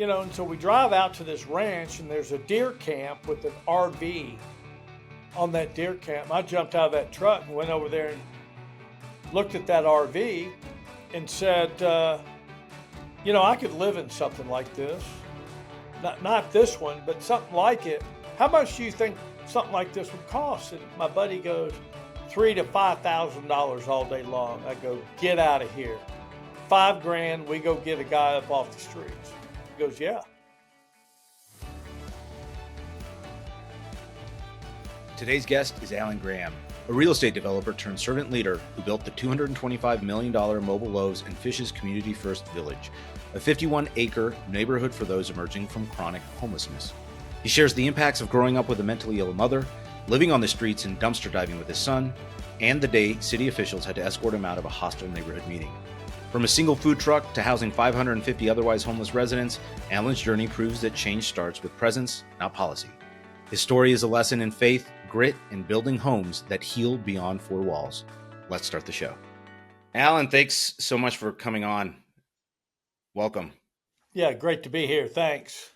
and so we drive out to this ranch, and there's a deer camp with an RV on that deer camp. I jumped out of that truck and went over there and looked at that RV and said, I could live in something like this. Not this one, but something like it. How much do you think something like this would cost? And my buddy goes, $3,000 to $5,000 all day long. I go, get out of here. $5,000, we go get a guy up off the streets. He goes, yeah. Today's guest is Alan Graham, a real estate developer turned servant leader who built the $225 million Mobile Loaves and Fishes Community First Village, a 51-acre neighborhood for those emerging from chronic homelessness. He shares the impacts of growing up with a mentally ill mother, living on the streets and dumpster diving with his son, and the day city officials had to escort him out of a hostile neighborhood meeting. From a single food truck to housing 550 otherwise homeless residents, Alan's journey proves that change starts with presence, not policy. His story is a lesson in faith, grit, and building homes that heal beyond four walls. Let's start the show. Alan, thanks so much for coming on. Welcome. Yeah, great to be here. Thanks.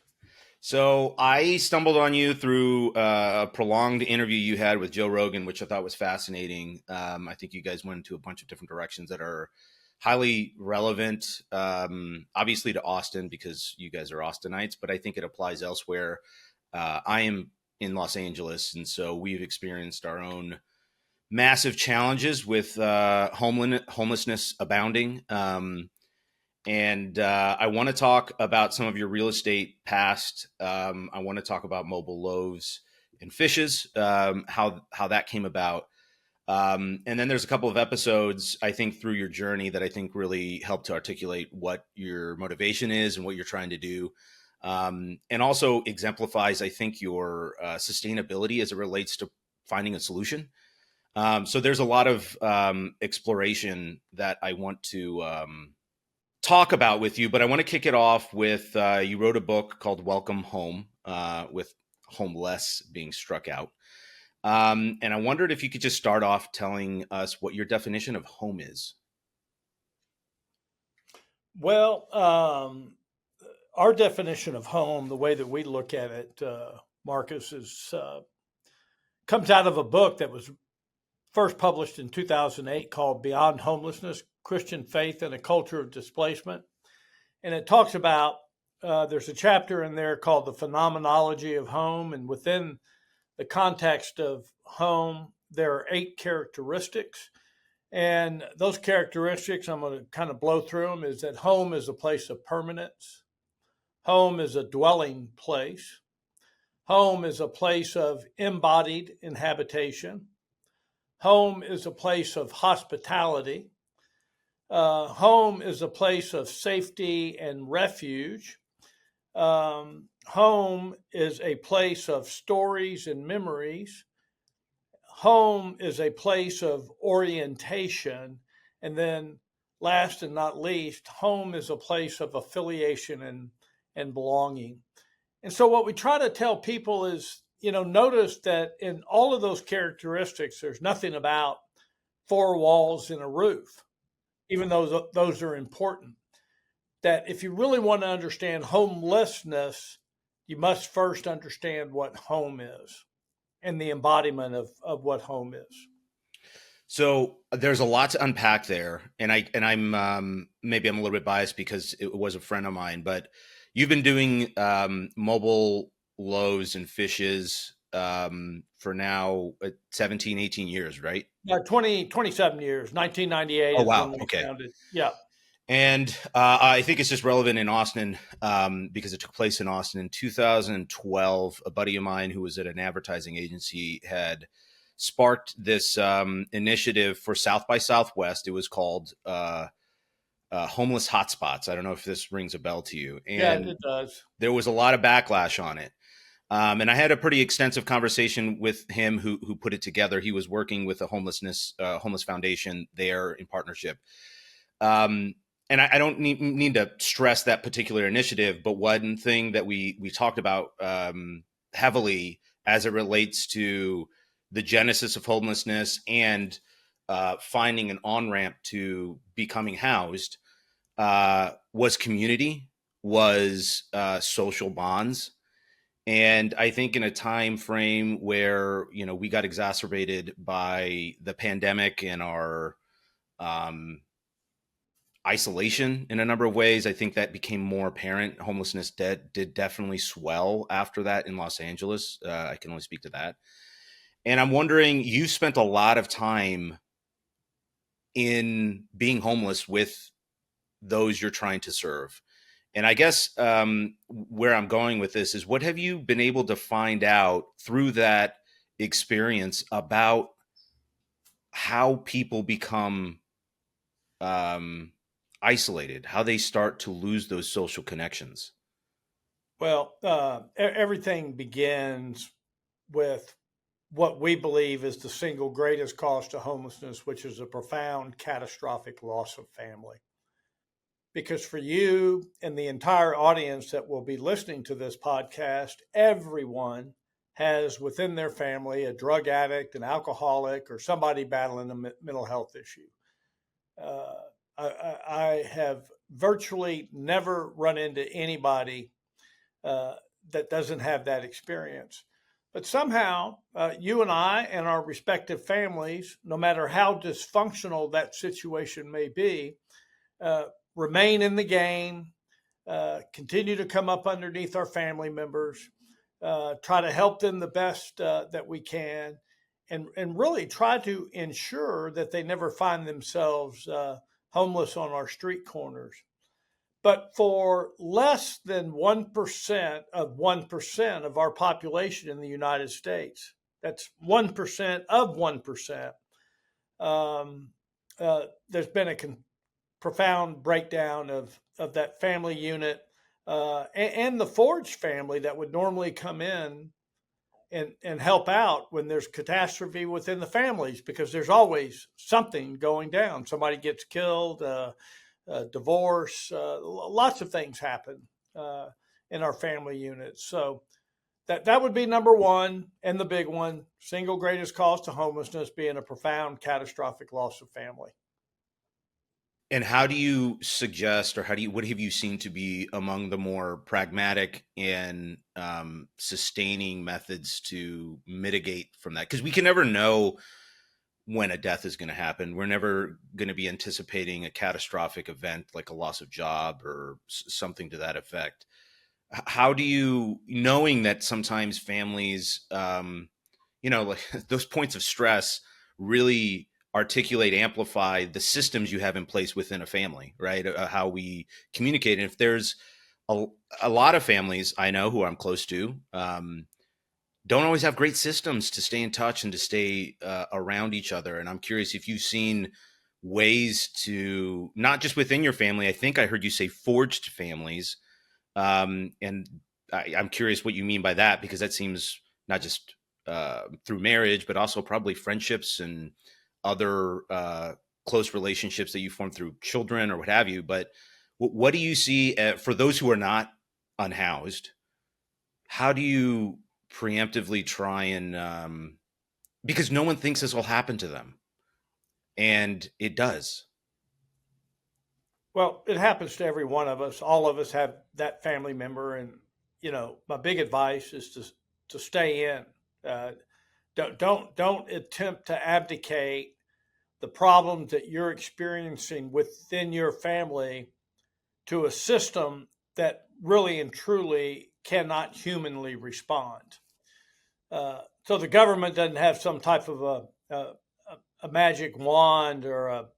So I stumbled on you through a prolonged interview you had with Joe Rogan, which I thought was fascinating. I think you guys went into a bunch of different directions that are highly relevant, obviously to Austin because you guys are Austinites, but I think it applies elsewhere. I am in Los Angeles, and so we've experienced our own massive challenges with homelessness abounding. And I want to talk about some of your real estate past. I want to talk about Mobile Loaves and Fishes, how that came about. And then there's a couple of episodes, I think, through your journey that I think really help to articulate what your motivation is and what you're trying to do. And also exemplifies, I think, your sustainability as it relates to finding a solution. So there's a lot of exploration that I want to talk about with you, but I want to kick it off with you wrote a book called Welcome Home, with homeless being struck out. And I wondered if you could just start off telling us what your definition of home is. Well, our definition of home, the way that we look at it, Marcus, comes out of a book that was first published in 2008 called Beyond Homelessness, Christian Faith and a Culture of Displacement. And it talks about, there's a chapter in there called The Phenomenology of Home. And within the context of home, there are 8 characteristics. And those characteristics, I'm going to kind of blow through them, is that home is a place of permanence. Home is a dwelling place. Home is a place of embodied inhabitation. Home is a place of hospitality. Home is a place of safety and refuge. Home is a place of stories and memories. Home is a place of orientation. And then last and not least, home is a place of affiliation and belonging. And so what we try to tell people is, notice that in all of those characteristics, there's nothing about 4 walls and a roof, even though those are important. That if you really want to understand homelessness, you must first understand what home is and the embodiment of what home is. So there's a lot to unpack there, and I'm maybe I'm a little bit biased because it was a friend of mine, but you've been doing Mobile Loaves and Fishes for now 17, 18 years, right? 27 years, 1998. Oh, wow. Is when we Okay. founded. Yeah. And I think it's just relevant in Austin because it took place in Austin in 2012. A buddy of mine who was at an advertising agency had sparked this initiative for South by Southwest. It was called Homeless Hotspots. I don't know if this rings a bell to you. And yeah, it does. There was a lot of backlash on it. And I had a pretty extensive conversation with him who put it together. He was working with a homeless foundation there in partnership. And I don't need to stress that particular initiative, but one thing that we talked about heavily as it relates to the genesis of homelessness and finding an on-ramp to becoming housed was community, was social bonds. And I think in a time frame where, we got exacerbated by the pandemic and our um, isolation in a number of ways, I think that became more apparent. Homelessness did definitely swell after that in Los Angeles. I can only speak to that. And I'm wondering, you spent a lot of time in being homeless with those you're trying to serve. And I guess where I'm going with this is, what have you been able to find out through that experience about how people become um, isolated, how they start to lose those social connections? Well, everything begins with what we believe is the single greatest cause to homelessness, which is a profound catastrophic loss of family. Because for you and the entire audience that will be listening to this podcast, everyone has within their family a drug addict, an alcoholic, or somebody battling a mental health issue. Uh, I have virtually never run into anybody uh, that doesn't have that experience. But somehow, you and I and our respective families, no matter how dysfunctional that situation may be, uh, remain in the game, continue to come up underneath our family members, try to help them the best that we can, and really try to ensure that they never find themselves homeless on our street corners. But for less than 1% of our population in the United States, that's 1% of 1%, there's been a profound breakdown of that family unit and the Forge family that would normally come in and help out when there's catastrophe within the families, because there's always something going down. Somebody gets killed, divorce, lots of things happen uh, in our family units. So that would be number one, and the big one, single greatest cause to homelessness being a profound catastrophic loss of family. And how do you suggest, or what have you seen to be among the more pragmatic and sustaining methods to mitigate from that? Because we can never know when a death is going to happen. We're never going to be anticipating a catastrophic event like a loss of job or something to that effect. How do you, knowing that sometimes families, like those points of stress really articulate, amplify the systems you have in place within a family, right? How we communicate. And if there's a, a lot of families I know who I'm close to, don't always have great systems to stay in touch and to stay around each other. And I'm curious if you've seen ways to, not just within your family, I think I heard you say forged families. And I'm curious what you mean by that, because that seems not just through marriage, but also probably friendships and other close relationships that you form through children or what have you. But what do you see for those who are not unhoused? How do you preemptively try and because no one thinks this will happen to them, and it does. Well, it happens to every one of us. All of us have that family member, and my big advice is to stay in. Uh, don't attempt to abdicate the problems that you're experiencing within your family to a system that really and truly cannot humanly respond. So the government doesn't have some type of a magic wand or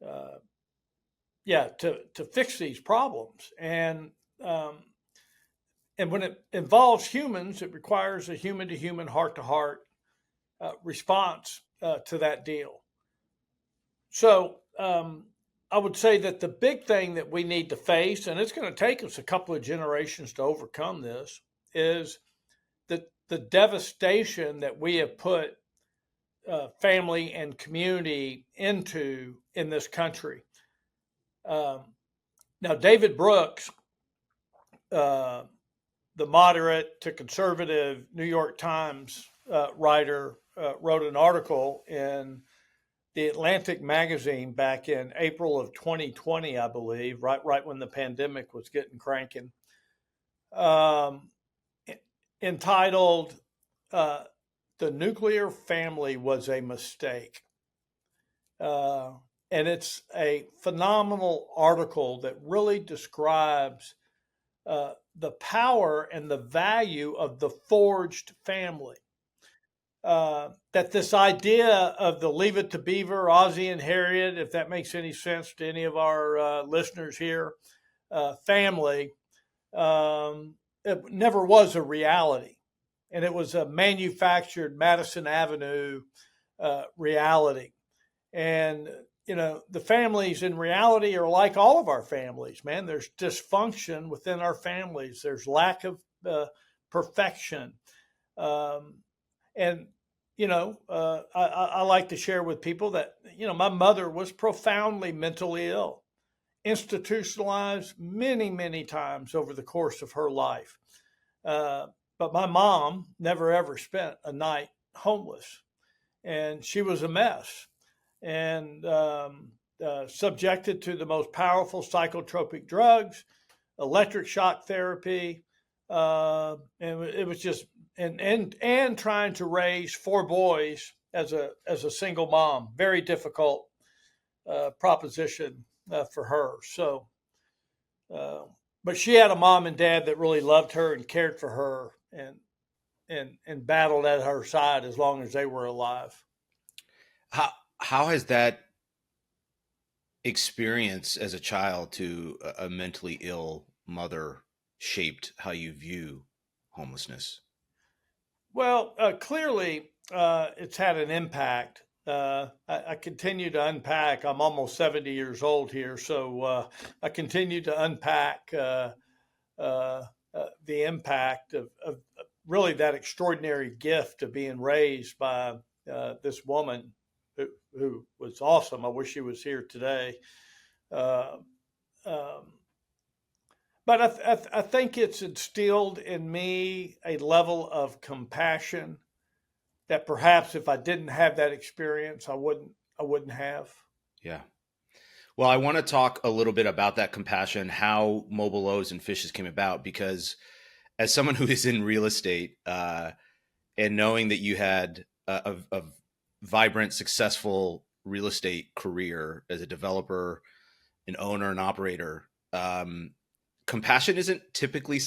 uh, to fix these problems. Um, and when it involves humans, it requires a human to human, heart to heart response to that deal. So I would say that the big thing that we need to face, and it's going to take us a couple of generations to overcome this, is the devastation that we have put family and community into in this country. Um, Now, David Brooks, uh, the moderate to conservative New York Times writer, wrote an article in the Atlantic magazine back in April of 2020, I believe, right when the pandemic was getting cranking, um, entitled uh, "The Nuclear Family Was a Mistake." Uh, and it's a phenomenal article that really describes the power and the value of the forged family. That this idea of the Leave It to Beaver, Ozzie and Harriet, if that makes any sense to any of our listeners here, family, it never was a reality. And it was a manufactured Madison Avenue reality. And, the families in reality are like all of our families, man. There's dysfunction within our families, there's lack of perfection. Um, and, I like to share with people that, my mother was profoundly mentally ill, institutionalized many, many times over the course of her life. But my mom never ever spent a night homeless, and she was a mess and subjected to the most powerful psychotropic drugs, electric shock therapy, and it was just and trying to raise four boys as a single mom, very difficult proposition for her. So, uh, but she had a mom and dad that really loved her and cared for her and battled at her side as long as they were alive. How how has that experience as a child to a mentally ill mother shaped how you view homelessness? Well, clearly, it's had an impact. I continue to unpack. I'm almost 70 years old here, so I continue to unpack uh, the impact of really that extraordinary gift of being raised by this woman who was awesome. I wish she was here today. Uh, um, but I think it's instilled in me a level of compassion that perhaps if I didn't have that experience, I wouldn't have. Yeah. Well, I want to talk a little bit about that compassion, how Mobile Loaves and Fishes came about, because as someone who is in real estate, and knowing that you had a vibrant, successful real estate career as a developer, an owner, an operator, compassion isn't typically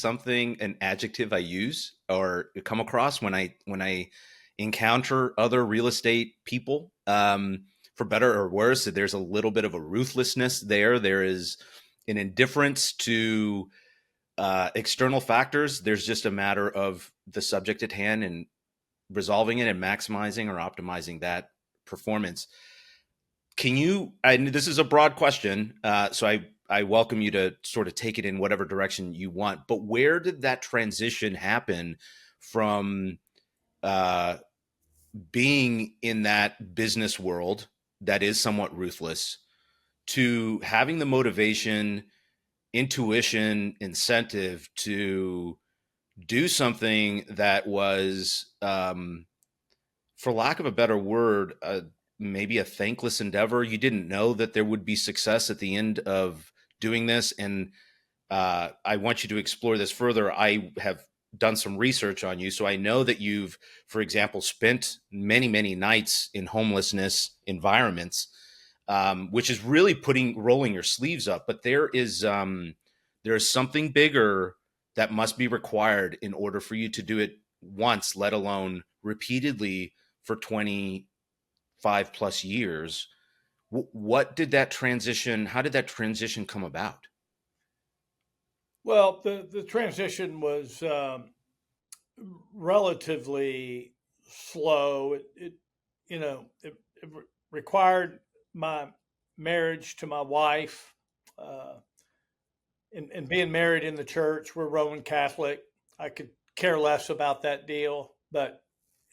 an adjective I use or come across when I encounter other real estate people. For better or worse, there's a little bit of a ruthlessness there. There is an indifference to external factors. There's just a matter of the subject at hand and resolving it and maximizing or optimizing that performance. Can you, and this is a broad question, so I welcome you to sort of take it in whatever direction you want, but where did that transition happen from uh, being in that business world that is somewhat ruthless to having the motivation, intuition, incentive to do something that was, for lack of a better word, maybe a thankless endeavor? You didn't know that there would be success at the end of doing this. And I want you to explore this further. I have done some research on you. So I know that you've, for example, spent many, many nights in homelessness environments, which is really rolling your sleeves up. But there is something bigger that must be required in order for you to do it once, let alone repeatedly for 25 plus years. What did that transition, how did that transition come about? Well, the transition was relatively slow. It required my marriage to my wife, uh, and being married in the church. We're Roman Catholic. I could care less about that deal, but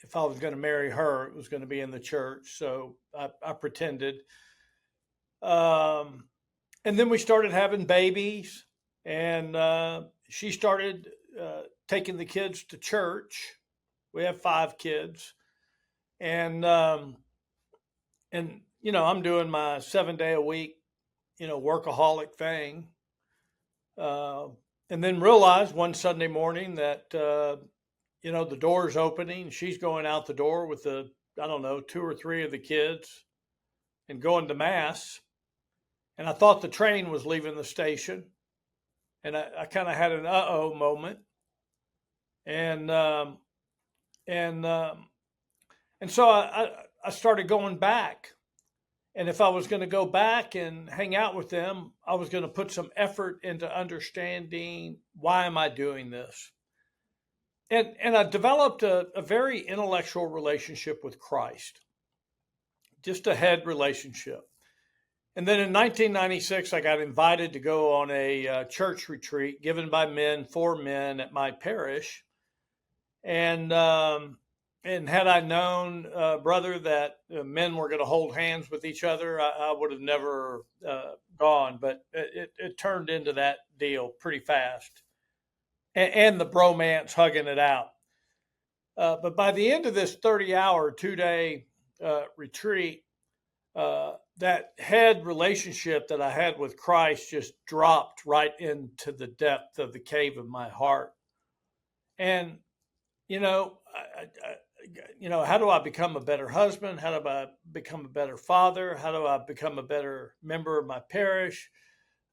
if I was going to marry her, it was going to be in the church. So I pretended. Um, and then we started having babies, and she started taking the kids to church. We have five kids, and and I'm doing my 7 day a week, workaholic thing. Uh, and then realized one Sunday morning that, the door's opening. She's going out the door with I don't know, two or three of the kids and going to mass. And I thought the train was leaving the station. And I kind of had an uh-oh moment. And, and, um, and so I started going back. And if I was going to go back and hang out with them, I was going to put some effort into understanding, why am I doing this? And I developed a very intellectual relationship with Christ, just a head relationship. And then in 1996, I got invited to go on a church retreat given by men for men at my parish. And had I known, brother, that men were going to hold hands with each other, I would have never gone. But it turned into that deal pretty fast, and the bromance hugging it out. But by the end of this 30-hour, 2 day retreat, that head relationship that I had with Christ just dropped right into the depth of the cave of my heart. And how do I become a better husband? How do I become a better father? How do I become a better member of my parish?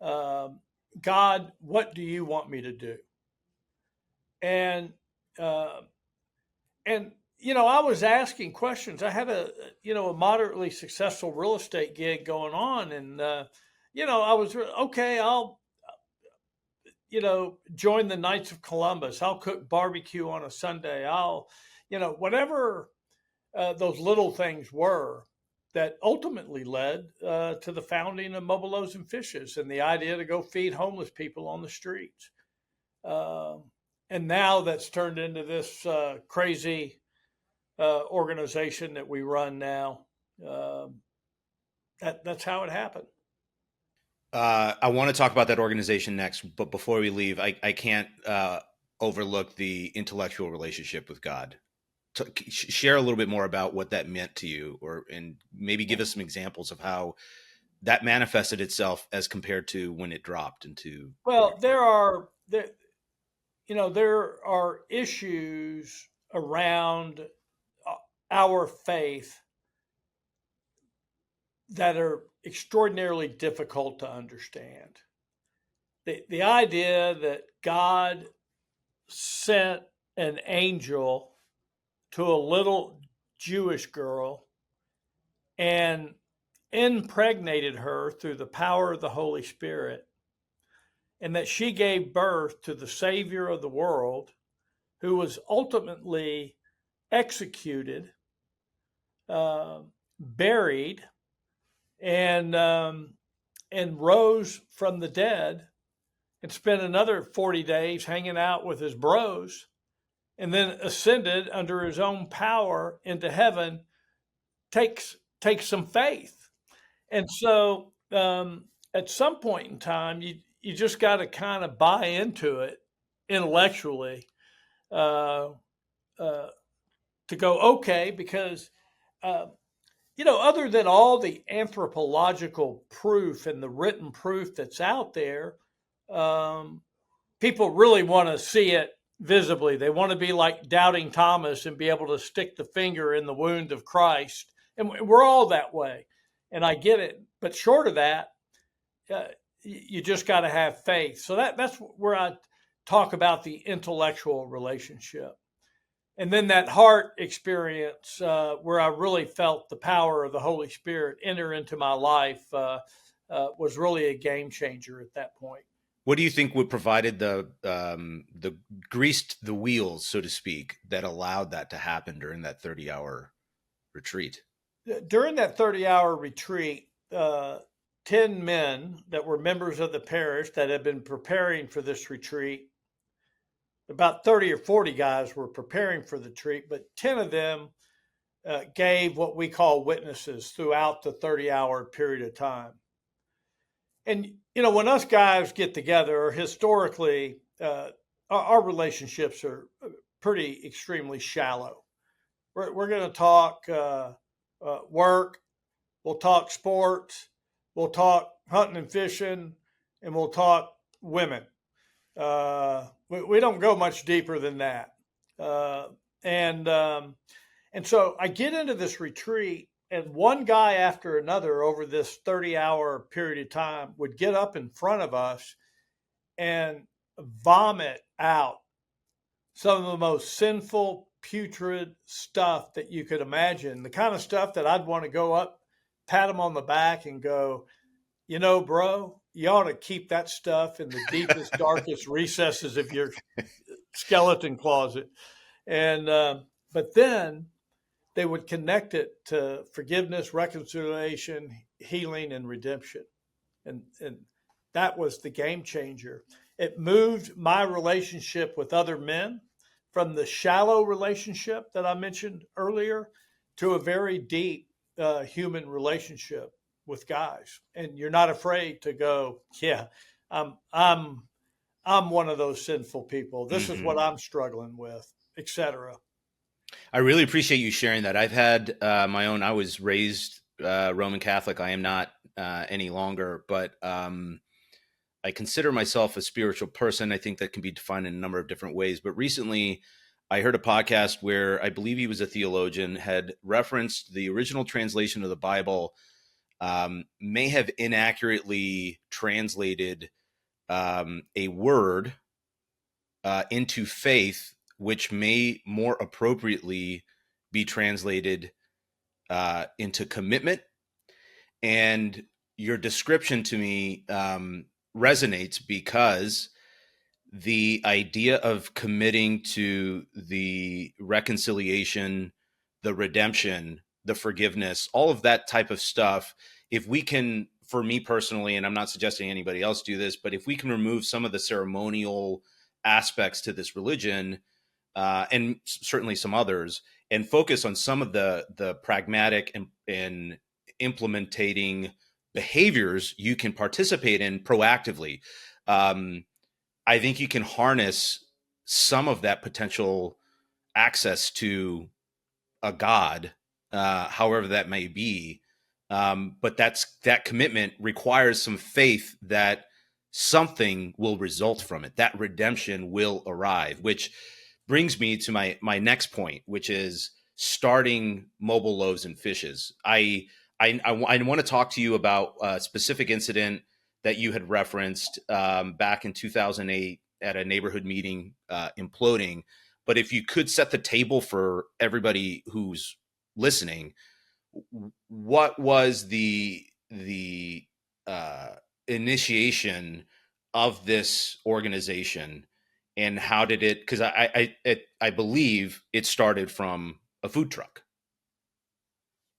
God, what do you want me to do? And uh, I was asking questions. I had a moderately successful real estate gig going on, and I was okay. I'll join the Knights of Columbus. I'll cook barbecue on a Sunday. I'll, whatever those little things were that ultimately led to the founding of Mobile Loaves and Fishes and the idea to go feed homeless people on the streets. And now that's turned into this crazy organization that we run now. That's how it happened. I want to talk about that organization next, but before we leave, I can't overlook the intellectual relationship with God. Share a little bit more about what that meant to you, and maybe give us some examples of how that manifested itself as compared to when it dropped into. Well, there are issues around our faith that are extraordinarily difficult to understand. The idea that God sent an angel to a little Jewish girl and impregnated her through the power of the Holy Spirit, and that she gave birth to the Savior of the world, who was ultimately executed, buried, and rose from the dead, and spent another 40 days hanging out with his bros, and then ascended under his own power into heaven, takes some faith. And so at some point in time, you just got to kind of buy into it intellectually, uh, to go, okay, because other than all the anthropological proof and the written proof that's out there, people really want to see it visibly. They want to be like doubting Thomas and be able to stick the finger in the wound of Christ. And we're all that way. And I get it. But short of that, you just got to have faith. So that's where I talk about the intellectual relationship. And then that heart experience, where I really felt the power of the Holy Spirit enter into my life, was really a game changer at that point. What do you think would provided the greased the wheels, so to speak, that allowed that to happen during that 30-hour retreat? During that 30-hour retreat, 10 men that were members of the parish that had been preparing for this retreat, about 30 or 40 guys were preparing for the retreat, but 10 of them gave what we call witnesses throughout the 30-hour period of time. And, when us guys get together, historically, our relationships are pretty extremely shallow. We're going to talk work, we'll talk sports, we'll talk hunting and fishing, and we'll talk women. We don't go much deeper than that. Uh, and and so I get into this retreat, and one guy after another over this 30-hour period of time would get up in front of us and vomit out some of the most sinful, putrid stuff that you could imagine. The kind of stuff that I'd want to go up, pat him on the back, and go, bro, you ought to keep that stuff in the deepest, darkest recesses of your skeleton closet. And but then they would connect it to forgiveness, reconciliation, healing, and redemption. And that was the game changer. It moved my relationship with other men from the shallow relationship that I mentioned earlier to a very deep human relationship with guys. And you're not afraid to go, yeah, I'm I'm I'm one of those sinful people. This is what I'm struggling with, etc. I really appreciate you sharing that. I've had my own. I was raised Roman Catholic. I am not any longer, but I consider myself a spiritual person. I think that can be defined in a number of different ways. But recently, I heard a podcast where I believe he was a theologian, had referenced the original translation of the Bible, may have inaccurately translated a word into faith, which may more appropriately be translated into commitment. And your description to me resonates because the idea of committing to the reconciliation, the redemption, the forgiveness, all of that type of stuff, if we can, for me personally, and I'm not suggesting anybody else do this, but if we can remove some of the ceremonial aspects to this religion, and certainly some others, and focus on some of the pragmatic and implementing behaviors you can participate in proactively, I think you can harness some of that potential access to a God, however that may be. But that commitment requires some faith that something will result from it. That redemption will arrive, which brings me to my next point, which is starting Mobile Loaves and Fishes. I want to talk to you about a specific incident that you had referenced back in 2008 at a neighborhood meeting imploding. But if you could set the table for everybody who's listening, what was the initiation of this organization, and how did it? Because I believe it started from a food truck,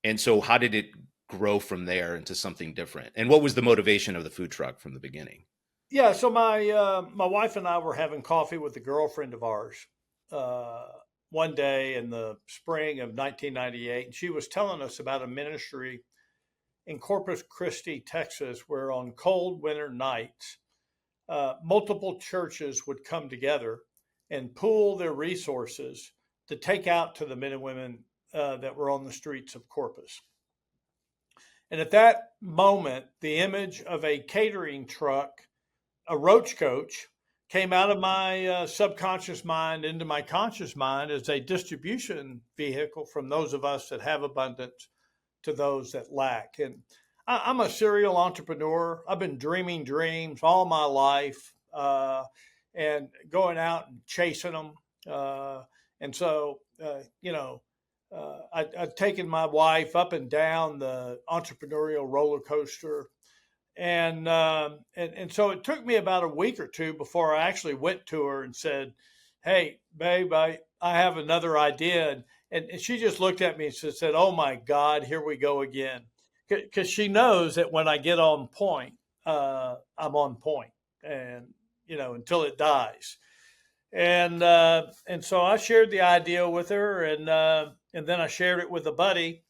and so how did it grow from there into something different? And what was the motivation of the food truck from the beginning? Yeah, so my wife and I were having coffee with a girlfriend of ours uh, one day in the spring of 1998, and she was telling us about a ministry in Corpus Christi, Texas, where on cold winter nights, multiple churches would come together and pool their resources to take out to the men and women that were on the streets of Corpus. And at that moment, the image of a catering truck, a roach coach, came out of my subconscious mind into my conscious mind as a distribution vehicle from those of us that have abundance to those that lack. And I'm a serial entrepreneur. I've been dreaming dreams all my life and going out and chasing them. And so, I've taken my wife up and down the entrepreneurial roller coaster. And so it took me about a week or two before I actually went to her and said, "Hey, babe, I have another idea." And she just looked at me and said, "Oh my God, here we go again." Because she knows that when I get on point, I'm on point, and until it dies. And so I shared the idea with her, and then I shared it with a buddy,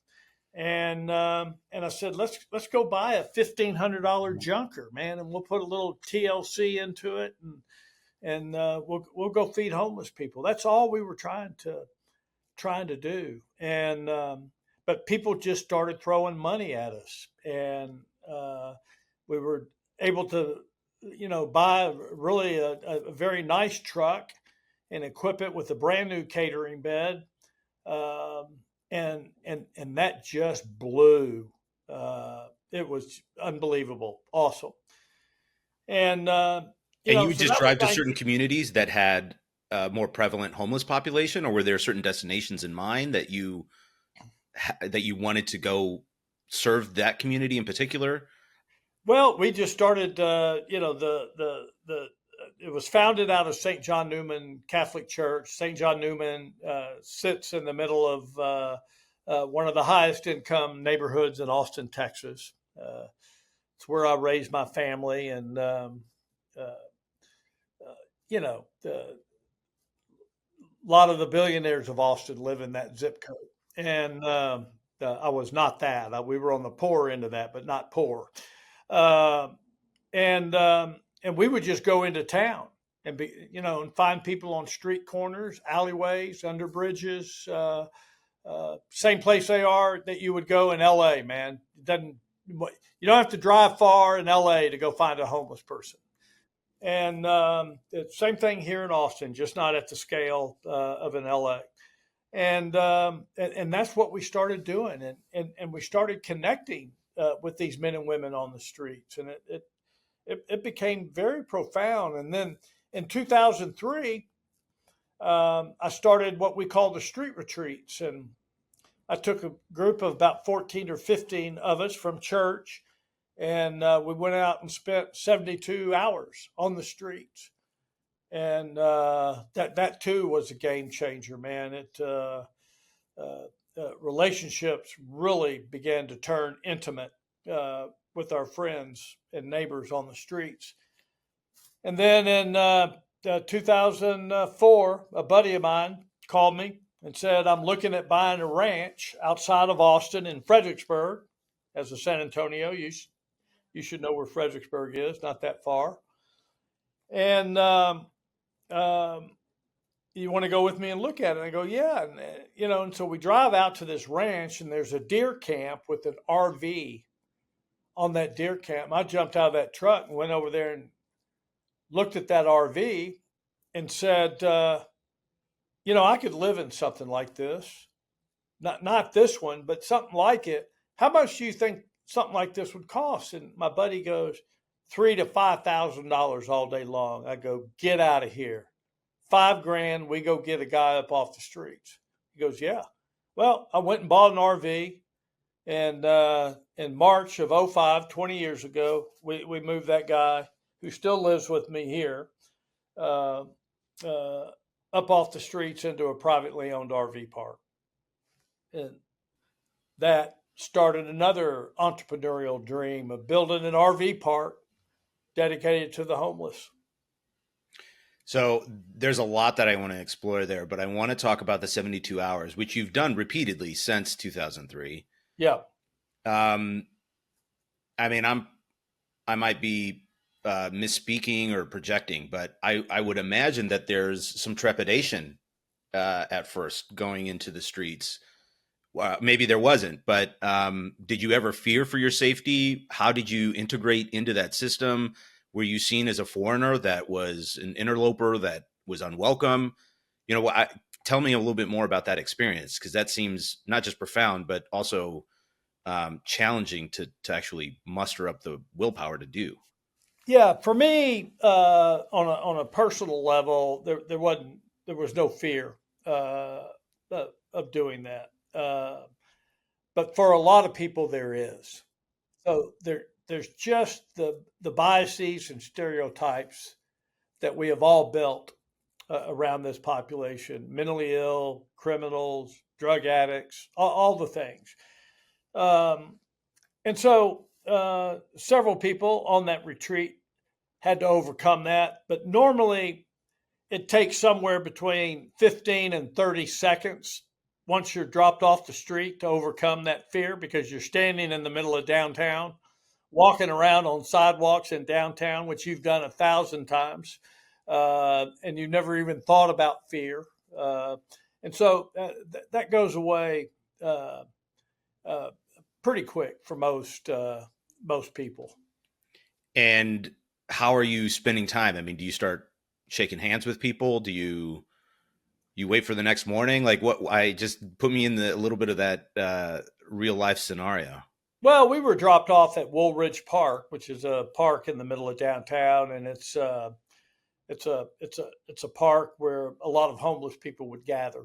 and I said, let's go buy a $1,500 junker, man, and we'll put a little TLC into it, and we'll go feed homeless people. That's all we were trying to do. And but people just started throwing money at us, and we were able to, buy really a very nice truck and equip it with a brand new catering bed, um, and that just blew. It was unbelievable, awesome, and And you would so just that was drive to certain 19. communities that had a more prevalent homeless population, or were there certain destinations in mind that you wanted to go serve that community in particular? Well, we just started. It was founded out of St. John Newman Catholic Church. St. John Newman sits in the middle of one of the highest income neighborhoods in Austin, Texas. It's where I raised my family, and uh, a lot of the billionaires of Austin live in that zip code. And I was not that. We were on the poor end of that, but not poor. Uh, and we would just go into town and and find people on street corners, alleyways, under bridges, same place they are that you would go in LA, man. It doesn't You don't have to drive far in LA to go find a homeless person. And the same thing here in Austin, just not at the scale of in LA. And that's what we started doing, and we started connecting with these men and women on the streets, and it became very profound. And then in 2003, I started what we call the street retreats, and I took a group of about 14 or 15 of us from church, and we went out and spent 72 hours on the streets, and that too was a game changer, man. Relationships really began to turn intimate with our friends and neighbors on the streets. And then in 2004, a buddy of mine called me and said, I'm looking at buying a ranch outside of Austin in Fredericksburg. As a San Antonio, you should know where Fredericksburg is, not that far. And um, you want to go with me and look at it? And I go, yeah. And so we drive out to this ranch, and there's a deer camp with an RV on that deer camp. I jumped out of that truck and went over there and looked at that RV and said, I could live in something like this. Not this one, but something like it. How much do you think something like this would cost? And my buddy goes, $3,000 to $5,000 all day long. I go, get out of here. $5,000, we go get a guy up off the streets. He goes, yeah. Well, I went and bought an RV, and in March of '05, 20 years ago, we moved that guy who still lives with me here uh, uh, up off the streets into a privately owned RV park. And that started another entrepreneurial dream of building an RV park dedicated to the homeless. So there's a lot that I want to explore there, but I want to talk about the 72 hours, which you've done repeatedly since 2003. Yeah. I mean, I might be misspeaking or projecting, but I would imagine that there's some trepidation at first going into the streets. Maybe there wasn't, but did you ever fear for your safety? How did you integrate into that system? Were you seen as a foreigner that was an interloper that was unwelcome? Tell me a little bit more about that experience, because that seems not just profound, but also challenging to actually muster up the willpower to do. Yeah, for me, on a personal level, there was no fear of doing that. But for a lot of people, there is. So there's just the biases and stereotypes that we have all built around this population: mentally ill, criminals, drug addicts, all the things. Um, and so several people on that retreat had to overcome that. But normally it takes somewhere between 15 and 30 seconds once you're dropped off the street to overcome that fear, because you're standing in the middle of downtown, walking around on sidewalks in downtown, which you've done 1,000 times, and you never even thought about fear. And so that goes away uh, pretty quick for most people. And how are you spending time? I mean, do you start shaking hands with people? Do you wait for the next morning? Like what? I just put me in a little bit of that real life scenario. Well, we were dropped off at Woolridge Park, which is a park in the middle of downtown, and it's a park where a lot of homeless people would gather,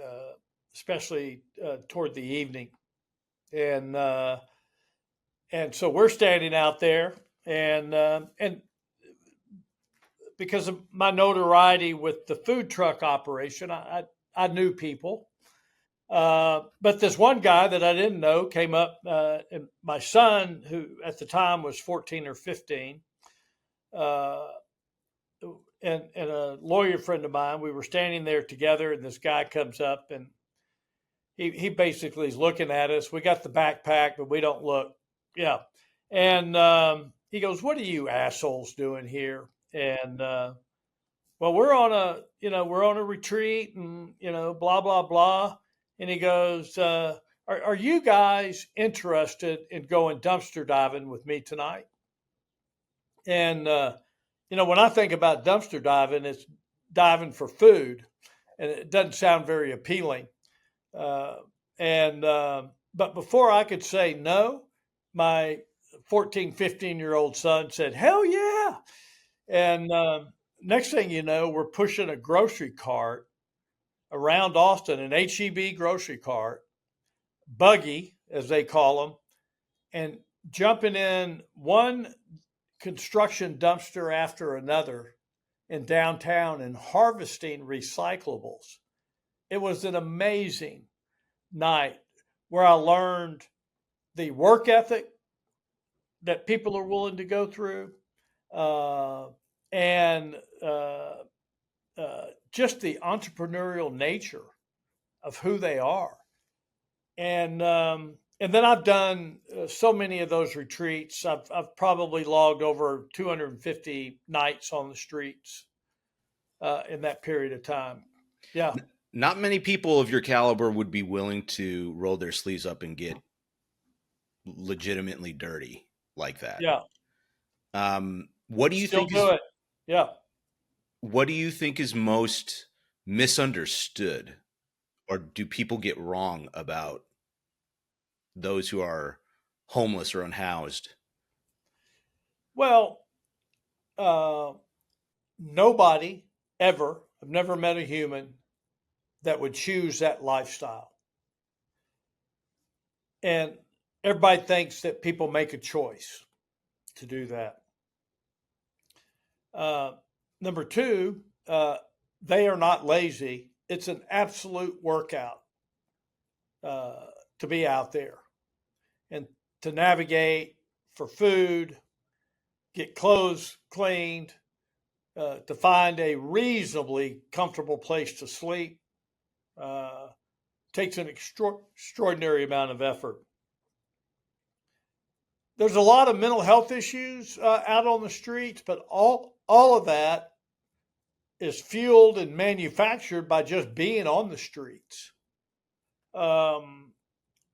uh, especially toward the evening, and so we're standing out there, and because of my notoriety with the food truck operation, I knew people. But this one guy that I didn't know came up, and my son, who at the time was 14 or 15, uh, and a lawyer friend of mine, we were standing there together, and this guy comes up, and he basically is looking at us. We got the backpack, but we don't look. Yeah. And he goes, "What are you assholes doing here?" And well, we're on a retreat, and blah blah blah. And he goes, are you guys interested in going dumpster diving with me tonight? And when I think about dumpster diving, it's diving for food, and it doesn't sound very appealing. Uh, and But before I could say no, my 14, 15-year-old son said, "Hell yeah!" And next thing you know, we're pushing a grocery cart around Austin, an HEB grocery cart, buggy, as they call them, and jumping in one construction dumpster after another in downtown and harvesting recyclables. It was an amazing night where I learned the work ethic that people are willing to go through, uh, and just the entrepreneurial nature of who they are. And then I've done so many of those retreats. I've probably logged over 250 nights on the streets in that period of time. Yeah, Not many people of your caliber would be willing to roll their sleeves up and get legitimately dirty like that. yeah, What do you still think do is it. Yeah. what do you think is most misunderstood, or do people get wrong about those who are homeless or unhoused? Well, uh, nobody ever, I've never met a human that would choose that lifestyle. And everybody thinks that people make a choice to do that. Uh, Number two, they are not lazy. It's an absolute workout uh, to be out there and to navigate for food, get clothes cleaned, to find a reasonably comfortable place to sleep. Uh, Takes an extraordinary amount of effort. There's a lot of mental health issues out on the streets, but all of that is fueled and manufactured by just being on the streets. Um,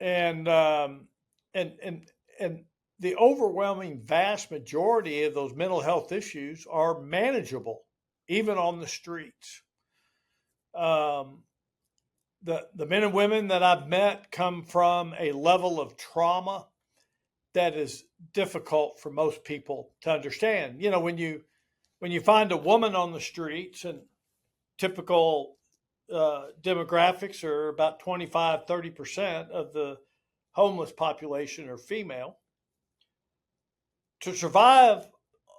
and and and and the overwhelming vast majority of those mental health issues are manageable, even on the streets. Um, the men and women that I've met come from a level of trauma that is difficult for most people to understand. When you find a woman on the streets, and typical demographics are about 25-30% of the homeless population are female. To survive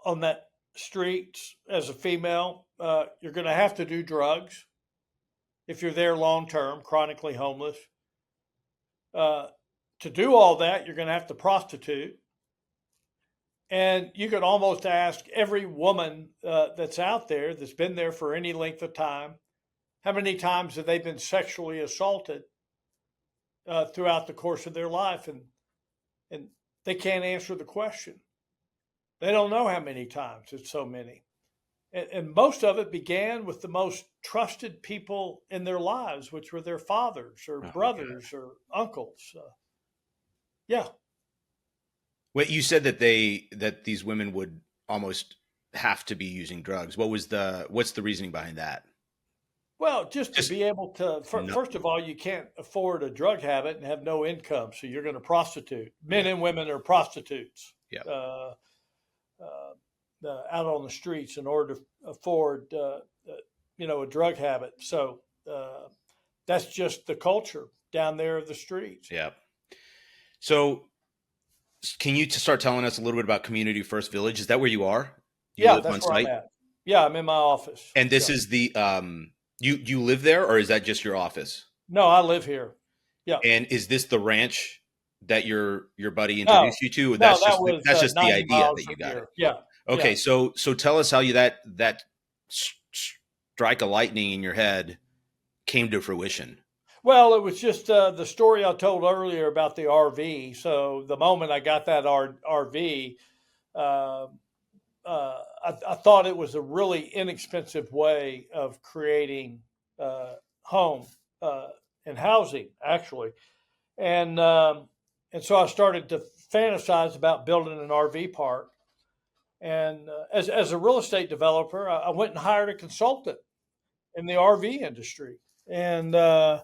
on that streets as a female, you're going to have to do drugs if you're there long term, chronically homeless. Uh, to do all that, you're going to have to prostitute. And you could almost ask every woman that's out there that's been there for any length of time, how many times have they been sexually assaulted throughout the course of their life? And they can't answer the question. They don't know how many times. It's so many. And most of it began with the most trusted people in their lives, which were their fathers or Oh my god. brothers or uncles. Yeah. Wait, you said that these women would almost have to be using drugs. What's the reasoning behind that? Well, just to Just be able to, no. first of all, you can't afford a drug habit and have no income, so you're going to prostitute. Men Yeah. and women are prostitutes Yeah. uh, out on the streets in order to afford, a drug habit. So that's just the culture down there of the streets. Yeah. So can you start telling us a little bit about Community First Village? Is that where you are? You Yeah, live that's on where I'm site? at. Yeah, I'm in my office. And this Yeah. is the you live there, or is that just your office? No, I live here. Yeah. And is this the ranch that your buddy No, introduced you to? no, that was That's just the 90 idea miles that you from got it. here. Yeah. Yeah. Okay, so tell us how that strike of lightning in your head came to fruition. Well, it was just the story I told earlier about the RV. So the moment I got that RV, uh, I thought it was a really inexpensive way of creating home uh, and housing, actually. And so I started to fantasize about building an RV park. And as a real estate developer, I went and hired a consultant in the RV industry. And uh,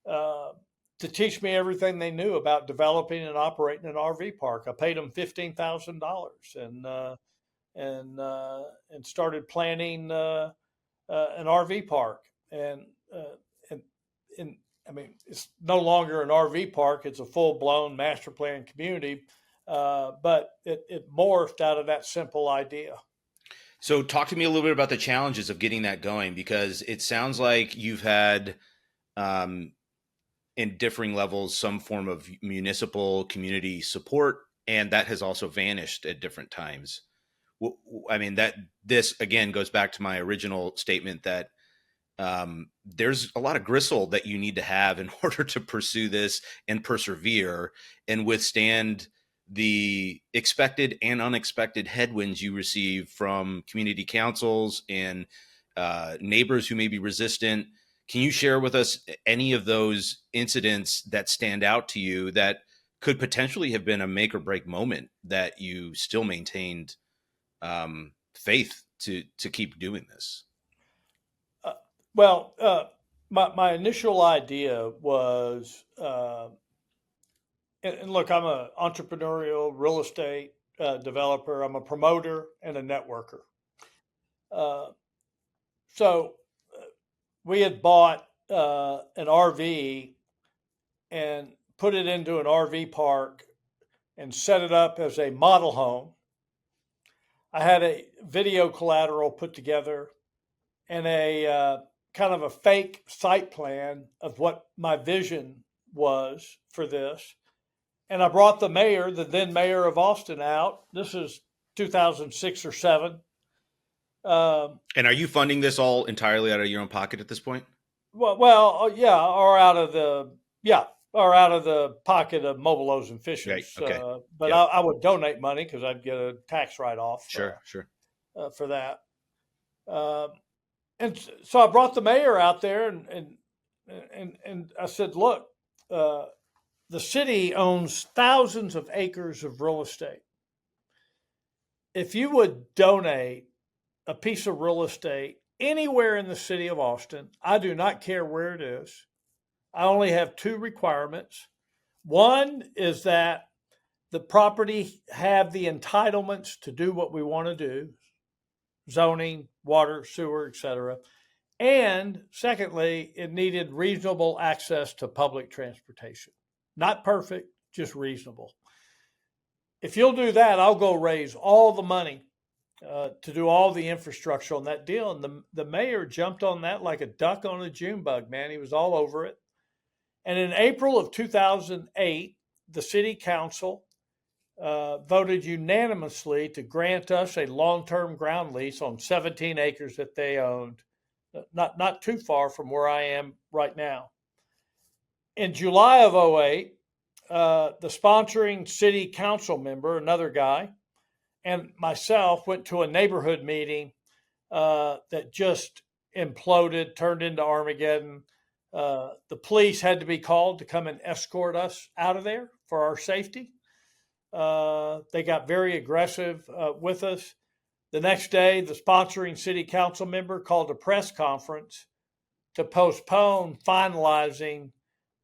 to teach me everything they knew about developing and operating an RV park. I paid them $15,000 and started planning an RV park. And and I mean, it's no longer an RV park; it's a full blown master plan community. But it morphed out of that simple idea. So talk to me a little bit about the challenges of getting that going, because it sounds like you've had um, in differing levels some form of municipal community support, and that has also vanished at different times. I mean, that this again goes back to my original statement that there's a lot of gristle that you need to have in order to pursue this and persevere and withstand the expected and unexpected headwinds you receive from community councils and neighbors who may be resistant. Can you share with us any of those incidents that stand out to you that could potentially have been a make or break moment that you still maintained faith to keep doing this? Uh, well, my initial idea was, and look, I'm an entrepreneurial real estate developer. I'm a promoter and a networker. Uh, so we had bought an RV and put it into an RV park and set it up as a model home. I had a video collateral put together and a kind of a fake site plan of what my vision was for this. And I brought the mayor, the then mayor of Austin, out. This is 2006 or 7. And are you funding this all entirely out of your own pocket at this point? Yeah, or out of the pocket of Mobile Loaves and Right. Fishes. Okay. But Yep. I would donate money because I'd get a tax write off Sure. Sure. for that. Uh, and so I brought the mayor out there, and I said, "Look, the city owns thousands of acres of real estate. If you would donate a piece of real estate anywhere in the city of Austin, I do not care where it is. I only have 2 requirements. One is that the property have the entitlements to do what we want to do, zoning, water, sewer, etc. And secondly, it needed reasonable access to public transportation. Not perfect, just reasonable. If you'll do that, I'll go raise all the money to do all the infrastructure on that deal." And the mayor jumped on that like a duck on a June bug, man. He was all over it. And in April of 2008, the city council voted unanimously to grant us a long-term ground lease on 17 acres that they owned, not too far from where I am right now. In July of 08, the sponsoring city council member, another guy, and myself went to a neighborhood meeting that just imploded, turned into Armageddon. The police had to be called to come and escort us out of there for our safety. They got very aggressive with us. The next day, the sponsoring city council member called a press conference to postpone finalizing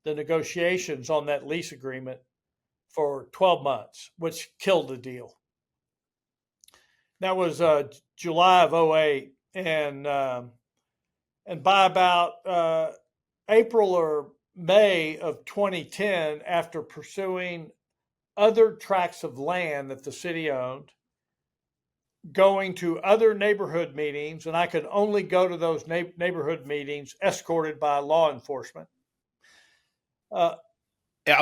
the negotiations on that lease agreement for 12 months, which killed the deal. That was July of 08. And by about April or May of 2010, after pursuing other tracts of land that the city owned, going to other neighborhood meetings, and I could only go to those neighborhood meetings escorted by law enforcement. I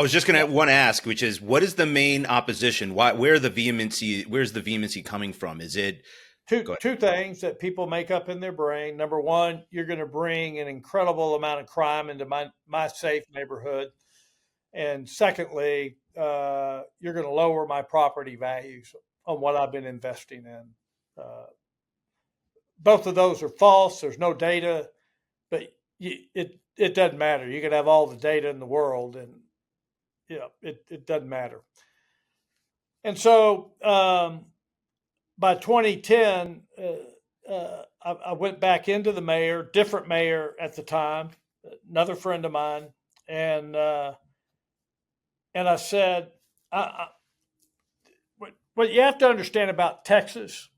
was just going to want to ask, which is, what is the main opposition? Where's the vehemency coming from? Is it two things that people make up in their brain? Number one, you're going to bring an incredible amount of crime into my safe neighborhood. And secondly, you're going to lower my property values on what I've been investing in. Both of those are false. There's no data, but it doesn't matter. You can have all the data in the world, and it doesn't matter. And so by 2010, I went back into the mayor, different mayor at the time, another friend of mine, and I said, what you have to understand about Texas,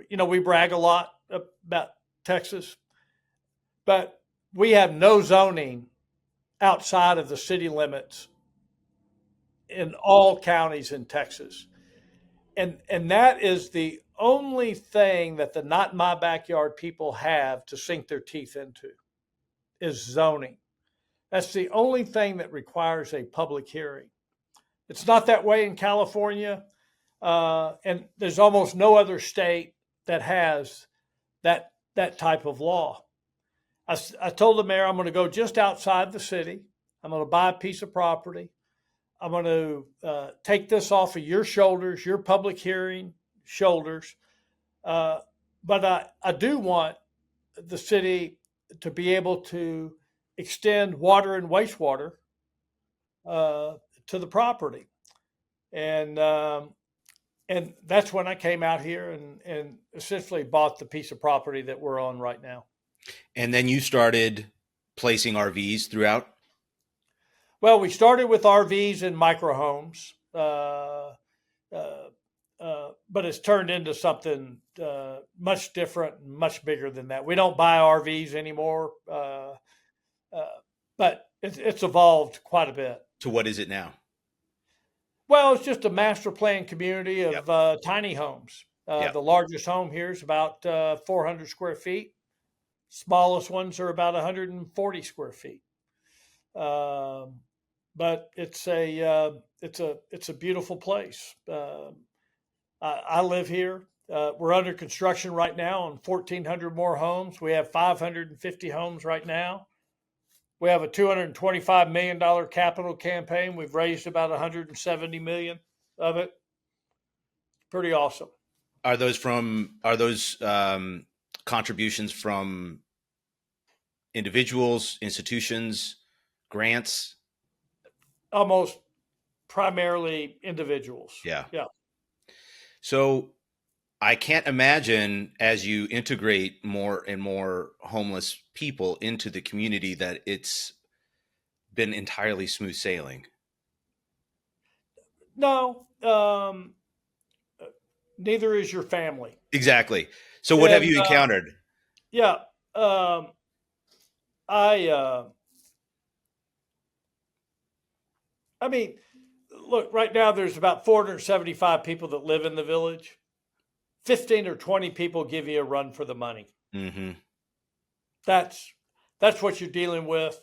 we brag a lot about Texas, but we have no zoning outside of the city limits in all counties in Texas. And that is the only thing that the not in my backyard people have to sink their teeth into is zoning. That's the only thing that requires a public hearing. It's not that way in California. And there's almost no other state that has that type of law. I told the mayor, I'm going to go just outside the city. I'm going to buy a piece of property. I'm going to take this off of your shoulders, your public hearing shoulders. But I do want the city to be able to extend water and wastewater to the property. And that's when I came out here and essentially bought the piece of property that we're on right now. And then you started placing RVs throughout? Well, we started with RVs and microhomes, but it's turned into something much different, much bigger than that. We don't buy RVs anymore, but it's evolved quite a bit. To what is it now? Well, it's just a master plan community of tiny homes. The largest home here is about 400 square feet. Smallest ones are about 140 square feet. But it's a beautiful place. I live here. We're under construction right now on 1,400 more homes. We have 550 homes right now. We have a $225 million capital campaign. We've raised about $170 million of it. Pretty awesome. Are those contributions from individuals, institutions, grants? Almost primarily individuals. Yeah. Yeah. So I can't imagine, as you integrate more and more homeless people into the community, that it's been entirely smooth sailing. No, neither is your family. Exactly. So what have you encountered? I mean, look, right now there's about 475 people that live in the village. 15 or 20 people give you a run for the money. Mm-hmm. That's what you're dealing with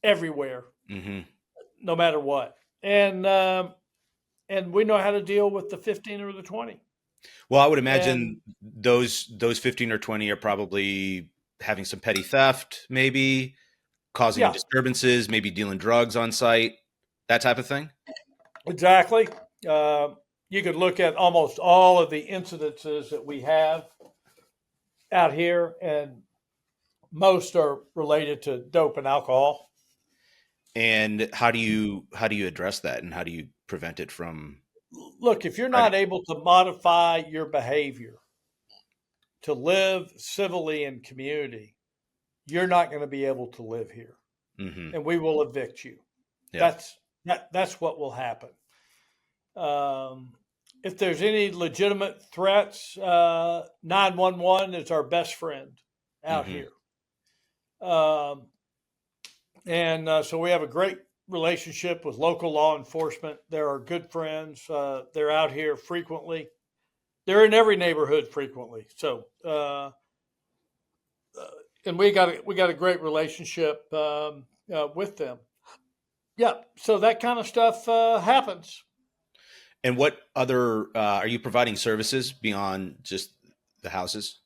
everywhere, no matter what. And we know how to deal with the 15 or the 20. Well, I would imagine those 15 or 20 are probably having some petty theft, maybe causing disturbances, maybe dealing drugs on site, that type of thing. Exactly. You could look at almost all of the incidences that we have out here, and most are related to dope and alcohol. And how do you address that, and how do you prevent it from Look, if you're spreading? not able to modify your behavior to live civilly in community, you're not going to be able to live here, Hmm. and we will evict you. Yeah. That's what will happen. Um, if there's any legitimate threats, 911 is our best friend out Hmm. here. Um, and so we have a great relationship with local law enforcement. They're our good friends. They're out here frequently. They're in every neighborhood frequently. And we got a great relationship with them. Yeah. So that kind of stuff happens. And what other are you providing services beyond just the houses?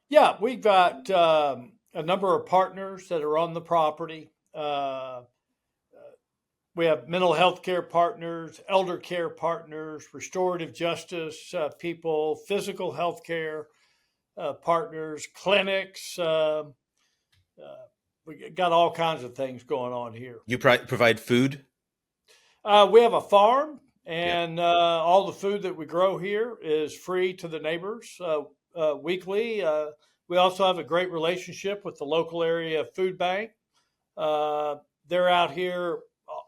Yeah, we've got a number of partners that are on the property. We have mental health care partners, elder care partners, restorative justice people, physical health care partners, clinics. We got all kinds of things going on here. You provide food? We have a farm, Yeah. and all the food that we grow here is free to the neighbors weekly. We also have a great relationship with the local area food bank. Uh, they're out here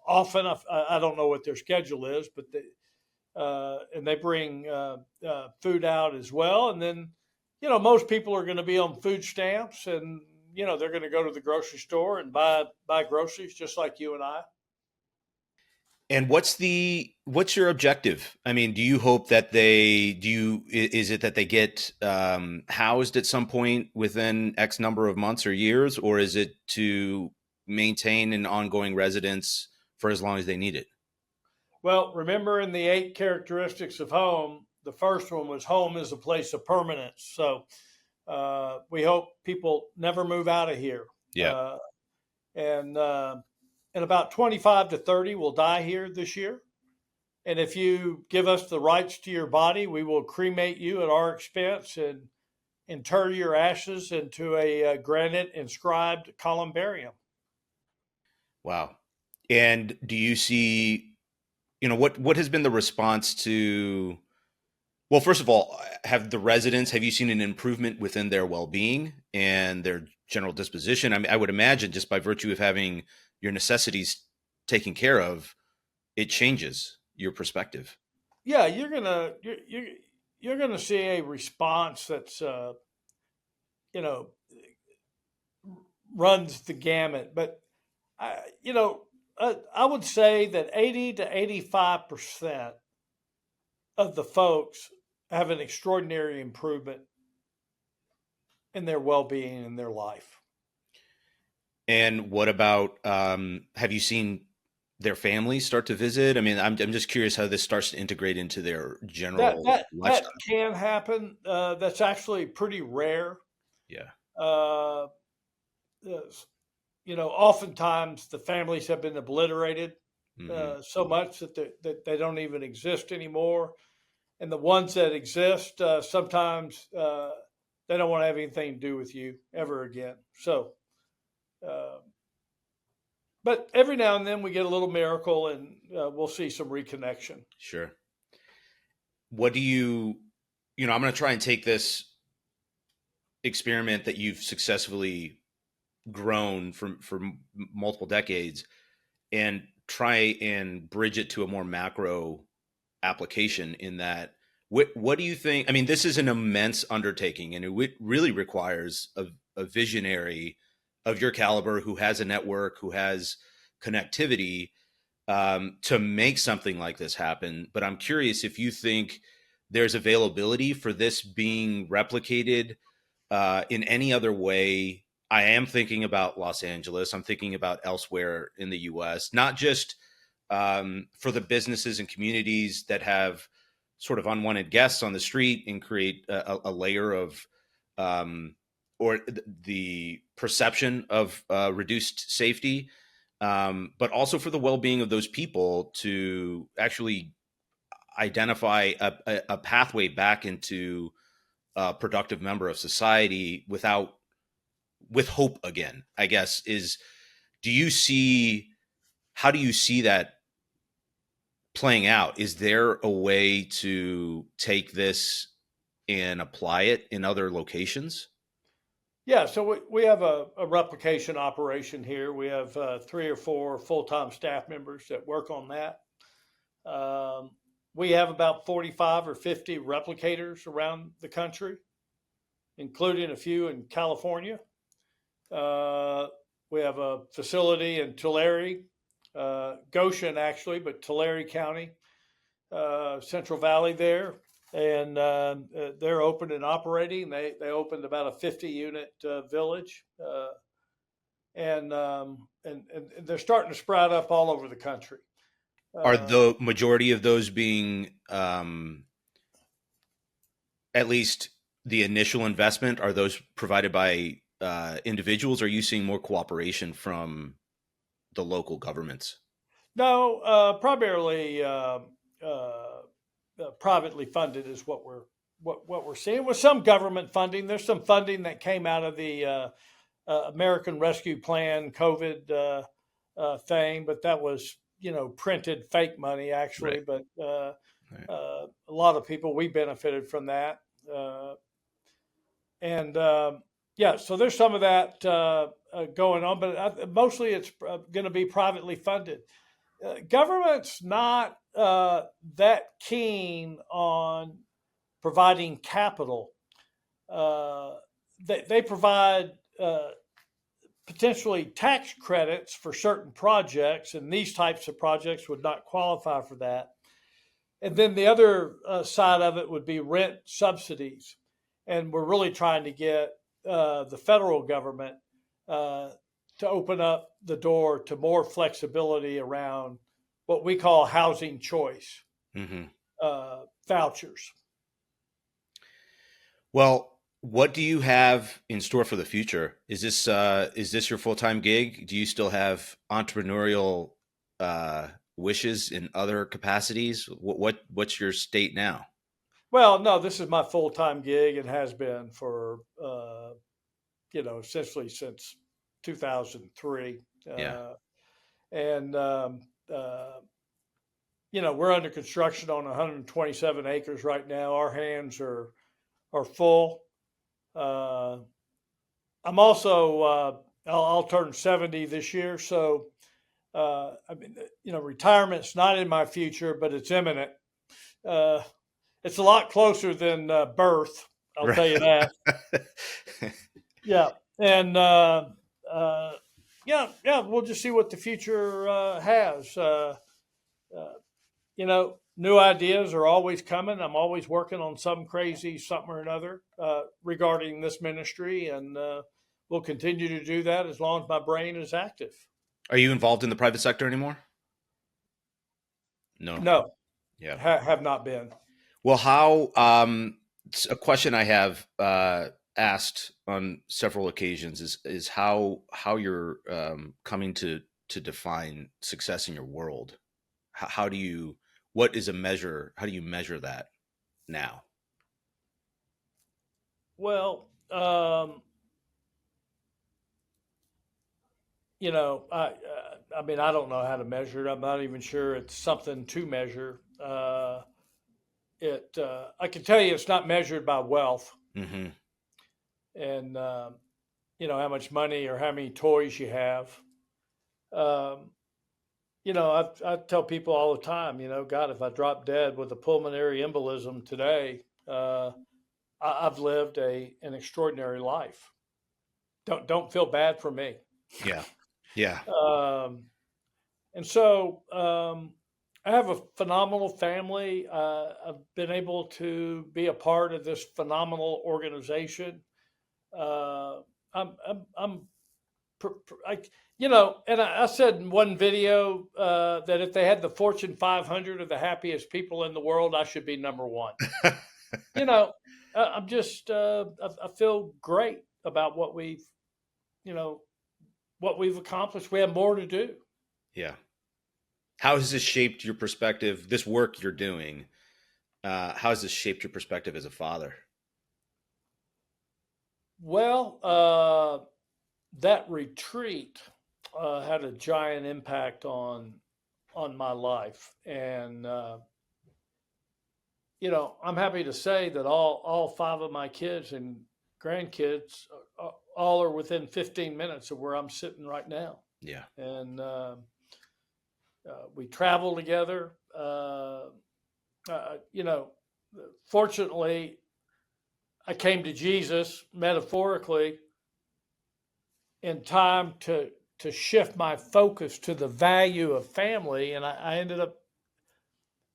often. I don't know what their schedule is, but and they bring food out as well. And then, most people are going to be on food stamps, and they're going to go to the grocery store and buy groceries just like you and I. And what's your objective? I mean, do you hope that is it that they get housed at some point within X number of months or years, or is it to maintain an ongoing residence for as long as they need it? Well, remember in the 8 characteristics of home, the first one was home is a place of permanence. So we hope people never move out of here. Yeah. Uh, and about 25 to 30 will die here this year. And if you give us the rights to your body, we will cremate you at our expense and inter your ashes into a granite inscribed columbarium. Wow. And do you see, what has been the response to, well, first of all, have you seen an improvement within their well-being and their general disposition? I mean, I would imagine just by virtue of having your necessities taken care of, it changes your perspective. Yeah, you're gonna see a response that's you know runs the gamut. But I would say that 80 to 85% of the folks have an extraordinary improvement in their well-being in their life. And what about, have you seen their families start to visit? I mean, I'm just curious how this starts to integrate into their That general that that lifestyle. can happen. That's actually pretty rare. Yeah. Uh, oftentimes the families have been obliterated Hmm. so much that they don't even exist anymore. And the ones that exist, sometimes they don't want to have anything to do with you ever again. So, uh, but every now and then we get a little miracle, and we'll see some reconnection. Sure. What do I'm going to try and take this experiment that you've successfully grown for multiple decades and try and bridge it to a more macro application. In that, what do you think? I mean, this is an immense undertaking, and it really requires a visionary of your caliber who has a network, who has connectivity, to make something like this happen. But I'm curious if you think there's availability for this being replicated in any other way. I am thinking about Los Angeles. I'm thinking about elsewhere in the U.S., not just for the businesses and communities that have sort of unwanted guests on the street and create a layer of or the perception of reduced safety, but also for the well-being of those people to actually identify a pathway back into a productive member of society with hope again, I guess. Do you see how do you see that playing out? Is there a way to take this and apply it in other locations? Yeah, so we have a replication operation here. We have 3 or 4 full-time staff members that work on that. Um, we have about 45 or 50 replicators around the country, including a few in California. Uh, we have a facility in Tulare, Goshen actually, but Tulare County, Central Valley there, and they're open and operating. They opened about a 50-unit village, and they're starting to sprout up all over the country. Are Uh, the majority of those being at least the initial investment? Are those provided by individuals? Or are you seeing more cooperation from the local governments? no, primarily privately funded is what we're seeing, with some government funding. There's some funding that came out of the American Rescue Plan COVID thing, but that was printed fake money Right. actually. But Right. a lot of people, we benefited from that, uh, and yeah, so there's some of that going on, but mostly it's going to be privately funded. Government's not that keen on providing capital. Uh, they provide potentially tax credits for certain projects, and these types of projects would not qualify for that. And then the other side of it would be rent subsidies. And we're really trying to get the federal government uh, to open up the door to more flexibility around what we call housing choice Hmm. vouchers. Well, what do you have in store for the future? Is this your full time gig? Do you still have entrepreneurial wishes in other capacities? What's your state now? Well, no, this is my full time gig and has been for, essentially since 2003. Yeah. And uh, we're under construction on 127 acres right now. Our hands are full. Uh, I'm also I'll turn 70 this year, so I mean, retirement's not in my future, but it's imminent. Uh, it's a lot closer than birth. I'll tell you Right. that. Yeah, and uh, yeah, we'll just see what the future has. Uh, New ideas are always coming. I'm always working on some crazy something or another regarding this ministry, and we'll continue to do that as long as my brain is active. Are you involved in the private sector anymore? No. No, Yeah. have not been. Well, how it's a question I have asked on several occasions is how you're coming to define success in your world. How do you what is a measure? How do you measure that now? Well, I mean, I don't know how to measure it. I'm not even sure it's something to measure. I can tell you, it's not measured by wealth Hmm. and how much money or how many toys you have. Um, I tell people all the time, God, if I drop dead with a pulmonary embolism today, I've lived an extraordinary life. Don't feel bad for me. Yeah. Yeah. Um, and so I have a phenomenal family. I've been able to be a part of this phenomenal organization. Uh, I'm I, and I said in one video that if they had the Fortune 500 of the happiest people in the world, I should be number one. You know, I'm just, I feel great about you know, what we've accomplished. We have more to do. Yeah. How has this shaped your perspective? This work you're doing, how has this shaped your perspective as a father? Well, that retreat had a giant impact on my life, and I'm happy to say that all five of my kids and grandkids all are within 15 minutes of where I'm sitting right now. Yeah. And we travel together. Fortunately, I came to Jesus metaphorically in time to shift my focus to the value of family, and I ended up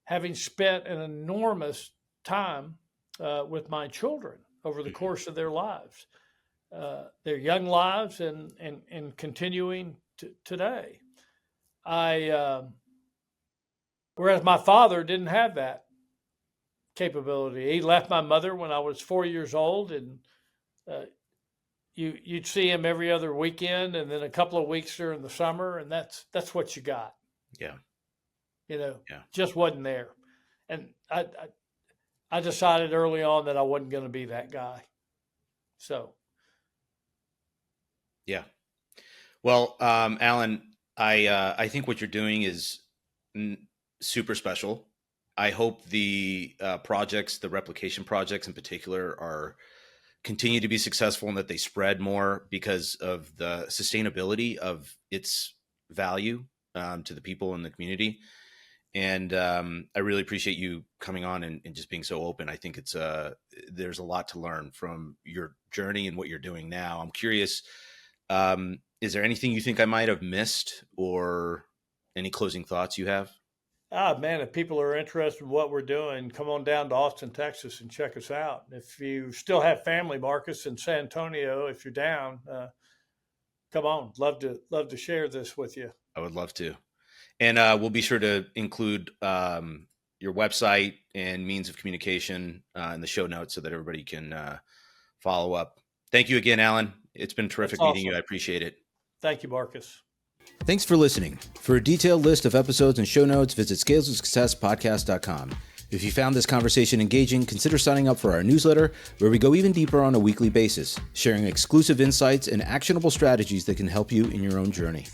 having spent an enormous time with my children over the course of their lives, their young lives, and continuing today. Whereas my father didn't have that capability. He left my mother when I was 4 years old, and you'd see him every other weekend, and then a couple of weeks during the summer, and that's what you got. Yeah. Just wasn't there. And I decided early on that I wasn't going to be that guy. So. Yeah. Well, Alan, I think what you're doing is super special. I hope the projects, the replication projects in particular, continue to be successful and that they spread more because of the sustainability of its value to the people in the community. And I really appreciate you coming on and just being so open. I think there's a lot to learn from your journey and what you're doing now. I'm curious, is there anything you think I might have missed, or any closing thoughts you have? Man, if people are interested in what we're doing, come on down to Austin, Texas, and check us out. If you still have family, Marcus, in San Antonio, if you're down, come on. Love to share this with you. I would love to. And we'll be sure to include your website and means of communication in the show notes so that everybody can follow up. Thank you again, Alan. It's been terrific meeting you. I appreciate it. Thank you, Marcus. Thanks for listening. For a detailed list of episodes and show notes, visit scalesofsuccesspodcast.com. If you found this conversation engaging, consider signing up for our newsletter, where we go even deeper on a weekly basis, sharing exclusive insights and actionable strategies that can help you in your own journey.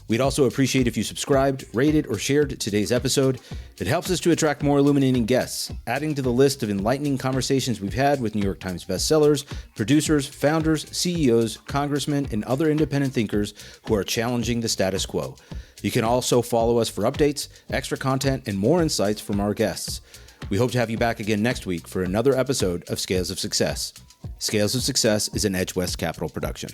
We'd also appreciate if you subscribed, rated, or shared today's episode. It helps us to attract more illuminating guests, adding to the list of enlightening conversations we've had with New York Times bestsellers, producers, founders, CEOs, congressmen, and other independent thinkers who are challenging the status quo. You can also follow us for updates, extra content, and more insights from our guests. We hope to have you back again next week for another episode of Scales of Success. Scales of Success is an Edge West Capital production.